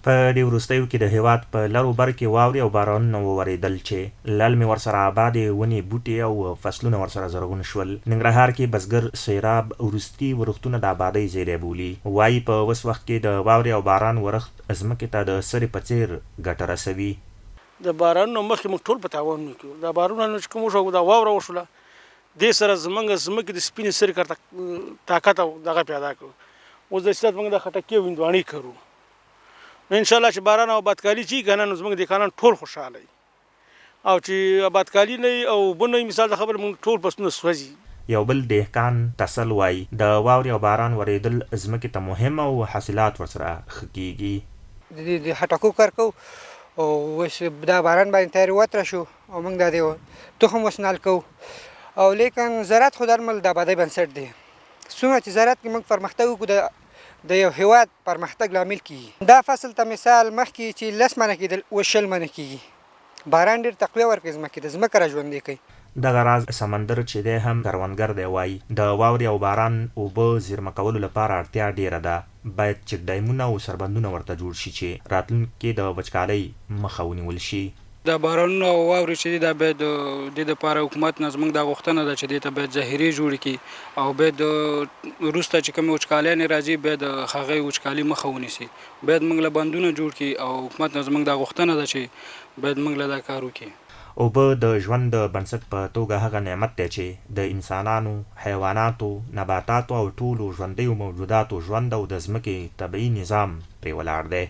په دې وروستیو کې د هېواد په لرو بر کې واورې او بارانونه وورېدل چې للمې ورسره آبادې ونې بوټي او فصلونه ورسره زرغون شول. ننګرهار کې بزګر سیراب وروستي ورښتونه د آبادۍ زیری بولي. وایي په اوس وخت کې د واورې او باران ورښت ځمکې ته د سرې په څېر ګټه رسوي. د بارانونو مخکې موږ ټول په تاوان وکړو. د بارانونو چې کوم وشو دا واوره وشوله دې سره زموږ ځمکې د سپینې سرې کارته طاقت او دغه پیدا کړو. اوس د صورت موږ د خټکي او هندواڼې کرو. ان شاء الله چې باران او آبادکالي چې کنه نو زموږ دهقانان ټول خوشاله او چې آبادکالي نه او بنوي مثال د خبر موږ ټول پسونه سوځي. یو بل دهقان تسل وایي د واورې او باران ورېدل ځمکې ته مهم او حاصلات ورسره ښه کیږي. د خټکو کار کوو او اوس دا باران باندې تیاری وتره شو او موږ د تخم وسنال کوو او لیکن زراعت خو درمل د آبادۍ بنسټ دی. څومره چې زراعت کې موږ پرمختګ وکړو د یو هېواد پرمختګ لامل کیږي. دا فصل ته مثال مخکې چې 10 منه کېدل اوس 20 منه کیږي. باران ډېر تقویه ورکوي ځمکې ته، ځمکه را ژوندۍ کوي. دغه راز سمندر چې دی هم کروندګر دی وایي د واورې او باران اوبه زیرمه کولو لپاره اړتیا ډیره ده. باید چک ډیمونه او سربندونه ورته جوړ شي چې راتلونکي کې د وچکالۍ مخه ونیول شي. د بارانونو او واورې چې دا باید د لپاره حکومت نه زموږ د غوښتنه ده چې دې ته باید ذخیرې جوړې کړي او باید وروسته چې کوم وچکالۍ نه راځي باید هغه وچکالي مخه ونیسي. باید موږ له بندونه جوړ کړي او حکومت نه زموږ د غوښتنه ده چې باید موږ له دا کار وکړي. اوبه د ژوند د بنسټ په توګه هغه نعمت دی چې د انسانانو، حیواناتو، نباتاتو او ټولو ژوندیو موجوداتو ژوند او د ځمکې طبیعي نظام پرې ولاړ دی.